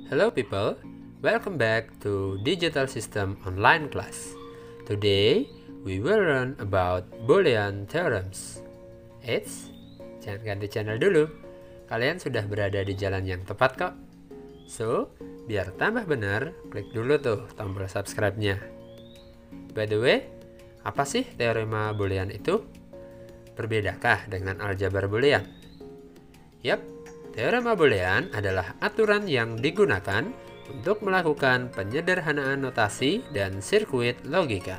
Hello people, welcome back to Digital System Online Class. Today, we will learn about Boolean Theorems. Eits, jangan ganti channel dulu. Kalian sudah berada di jalan yang tepat kok. So, biar tambah benar, klik dulu tuh tombol subscribe-nya. By the way, apa sih teorema Boolean itu? Berbedakah dengan aljabar Boolean? Yap, teorema Boolean adalah aturan yang digunakan untuk melakukan penyederhanaan notasi dan sirkuit logika.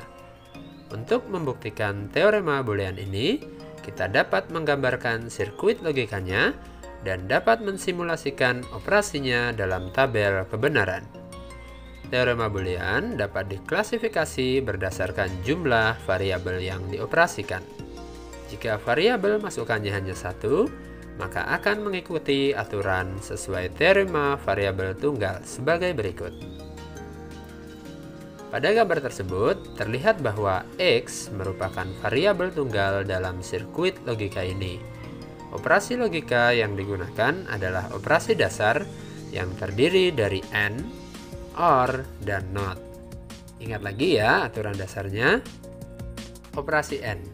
Untuk membuktikan teorema Boolean ini, kita dapat menggambarkan sirkuit logikanya dan dapat mensimulasikan operasinya dalam tabel kebenaran. Teorema Boolean dapat diklasifikasi berdasarkan jumlah variabel yang dioperasikan. Jika variabel masukannya hanya satu, maka akan mengikuti aturan sesuai teorema variabel tunggal sebagai berikut. Pada gambar tersebut, terlihat bahwa X merupakan variabel tunggal dalam sirkuit logika ini. Operasi logika yang digunakan adalah operasi dasar yang terdiri dari AND, OR, dan NOT. Ingat lagi ya aturan dasarnya. Operasi AND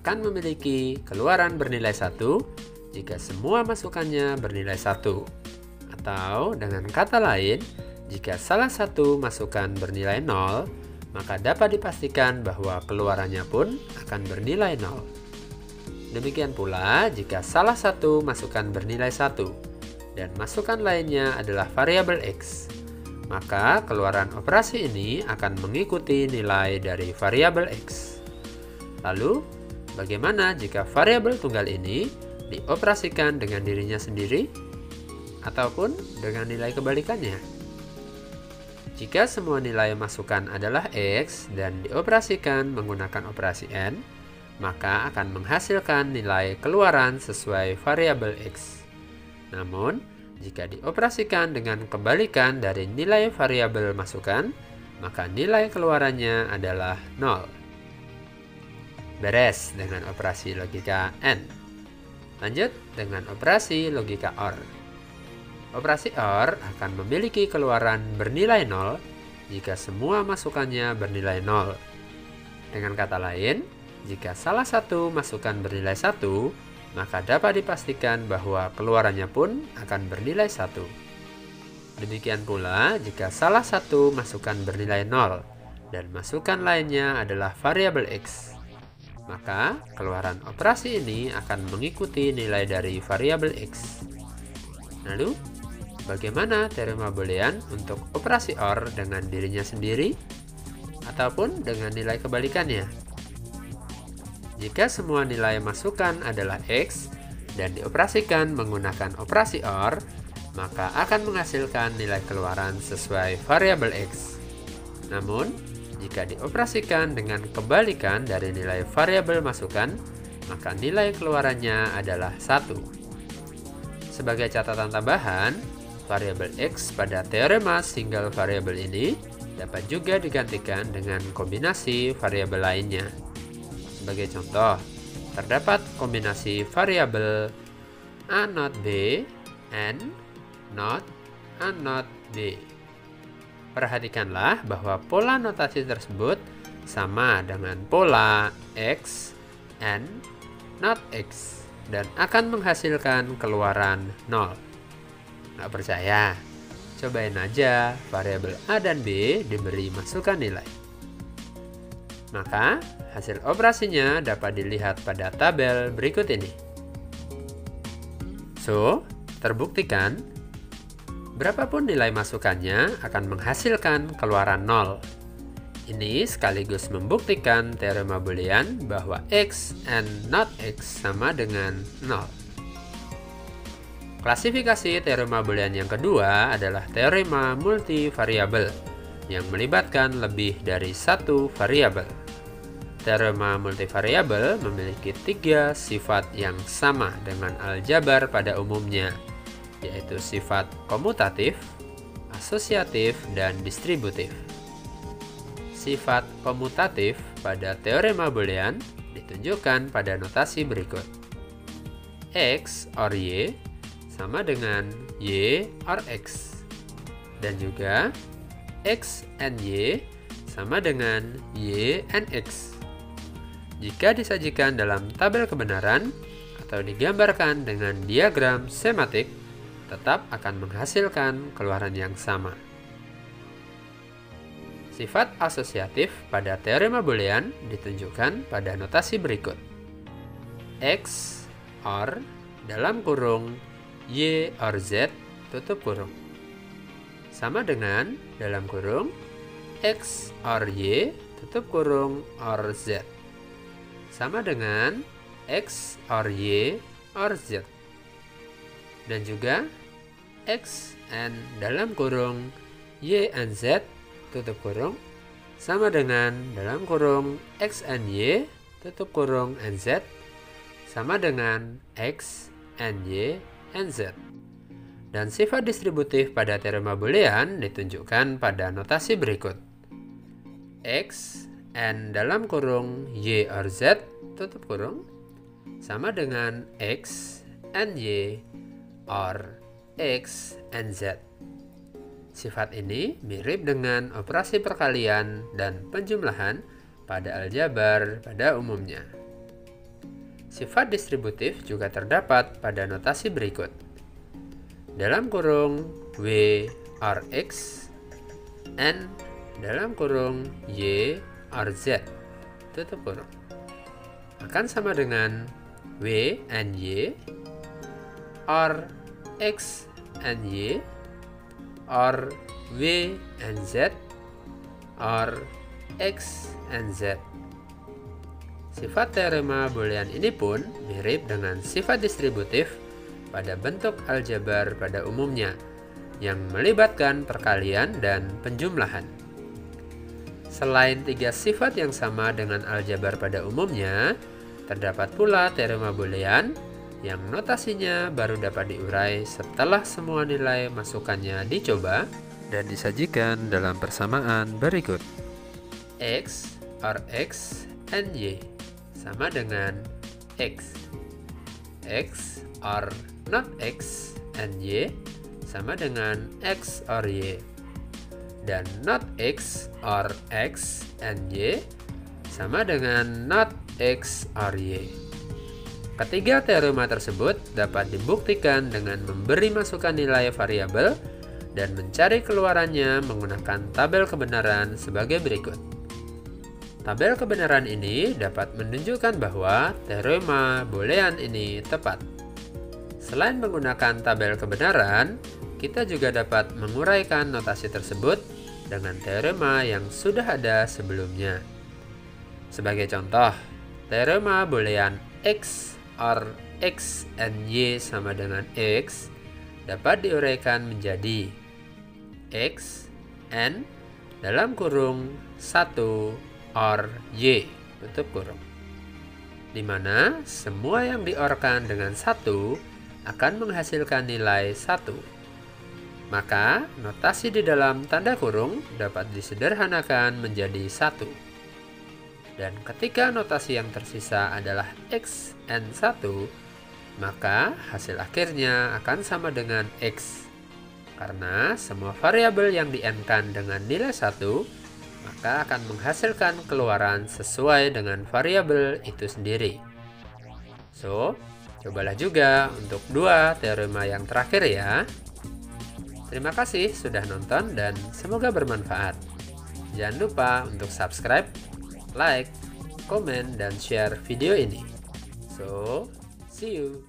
akan memiliki keluaran bernilai 1 jika semua masukannya bernilai 1. Atau dengan kata lain, jika salah satu masukan bernilai 0, maka dapat dipastikan bahwa keluarannya pun akan bernilai 0. Demikian pula jika salah satu masukan bernilai 1 dan masukan lainnya adalah variabel X, maka keluaran operasi ini akan mengikuti nilai dari variabel X. Lalu, bagaimana jika variabel tunggal ini dioperasikan dengan dirinya sendiri ataupun dengan nilai kebalikannya? Jika semua nilai masukan adalah X dan dioperasikan menggunakan operasi AND, maka akan menghasilkan nilai keluaran sesuai variabel X. Namun, jika dioperasikan dengan kebalikan dari nilai variabel masukan, maka nilai keluarannya adalah 0. Beres dengan operasi logika AND. Lanjut dengan operasi logika OR. Operasi OR akan memiliki keluaran bernilai 0 jika semua masukannya bernilai 0. Dengan kata lain, jika salah satu masukan bernilai 1, maka dapat dipastikan bahwa keluarannya pun akan bernilai 1. Demikian pula jika salah satu masukan bernilai 0 dan masukan lainnya adalah variabel X, maka keluaran operasi ini akan mengikuti nilai dari variabel X. Lalu, bagaimana teorema Boolean untuk operasi OR dengan dirinya sendiri ataupun dengan nilai kebalikannya? Jika semua nilai masukan adalah X dan dioperasikan menggunakan operasi OR, maka akan menghasilkan nilai keluaran sesuai variabel X. Namun, jika dioperasikan dengan kebalikan dari nilai variabel masukan, maka nilai keluarannya adalah 1. Sebagai catatan tambahan, variabel X pada teorema single variable ini dapat juga digantikan dengan kombinasi variabel lainnya. Sebagai contoh, terdapat kombinasi variabel A not B and not A not B. Perhatikanlah bahwa pola notasi tersebut sama dengan pola X and not X dan akan menghasilkan keluaran 0. Nggak percaya? Cobain aja variabel A dan B diberi masukan nilai. Maka, hasil operasinya dapat dilihat pada tabel berikut ini. So, terbuktikan berapapun nilai masukannya akan menghasilkan keluaran 0. Ini sekaligus membuktikan teorema Boolean bahwa X and not X sama dengan 0. Klasifikasi teorema Boolean yang kedua adalah teorema multivariabel yang melibatkan lebih dari satu variabel. Teorema multivariabel memiliki 3 sifat yang sama dengan aljabar pada umumnya, yaitu sifat komutatif, asosiatif, dan distributif. Sifat komutatif pada teorema Boolean ditunjukkan pada notasi berikut. X or Y sama dengan Y or X. Dan juga X and Y sama dengan Y and X. Jika disajikan dalam tabel kebenaran atau digambarkan dengan diagram sematik, tetap akan menghasilkan keluaran yang sama. Sifat asosiatif pada teorema Boolean ditunjukkan pada notasi berikut. X or dalam kurung Y or Z tutup kurung sama dengan dalam kurung X or Y tutup kurung or Z sama dengan X or Y or Z. Dan juga X and dalam kurung Y and Z tutup kurung sama dengan dalam kurung X and Y tutup kurung and Z sama dengan X and Y and Z. Dan sifat distributif pada teorema Boolean ditunjukkan pada notasi berikut. X and dalam kurung Y or Z tutup kurung sama dengan X and Y or X and Z. Sifat ini mirip dengan operasi perkalian dan penjumlahan pada aljabar pada umumnya. Sifat distributif juga terdapat pada notasi berikut. Dalam kurung W or X and dalam kurung Y or Z tutup kurung akan sama dengan W and Y or X and Y or W and Z or X and Z. Sifat teorema Boolean ini pun mirip dengan sifat distributif pada bentuk aljabar pada umumnya yang melibatkan perkalian dan penjumlahan. Selain tiga sifat yang sama dengan aljabar pada umumnya, terdapat pula teorema Boolean yang notasinya baru dapat diurai setelah semua nilai masukannya dicoba dan disajikan dalam persamaan berikut. X or X and Y sama dengan X. X or not X and Y sama dengan X or Y. Dan not X or X and Y sama dengan not X or Y. Ketiga teorema tersebut dapat dibuktikan dengan memberi masukan nilai variabel dan mencari keluarannya menggunakan tabel kebenaran sebagai berikut. Tabel kebenaran ini dapat menunjukkan bahwa teorema Boolean ini tepat. Selain menggunakan tabel kebenaran, kita juga dapat menguraikan notasi tersebut dengan teorema yang sudah ada sebelumnya. Sebagai contoh, teorema Boolean X or X and Y sama dengan X dapat diuraikan menjadi X and dalam kurung 1 or Y tutup kurung, di mana semua yang diorkan dengan 1 akan menghasilkan nilai 1. Maka notasi di dalam tanda kurung dapat disederhanakan menjadi 1. Dan ketika notasi yang tersisa adalah X and 1, maka hasil akhirnya akan sama dengan X. Karena semua variabel yang di-n-kan dengan nilai 1, maka akan menghasilkan keluaran sesuai dengan variabel itu sendiri. So, cobalah juga untuk dua teorema yang terakhir ya. Terima kasih sudah nonton dan semoga bermanfaat. Jangan lupa untuk subscribe, like, komen, dan share video ini. So, see you.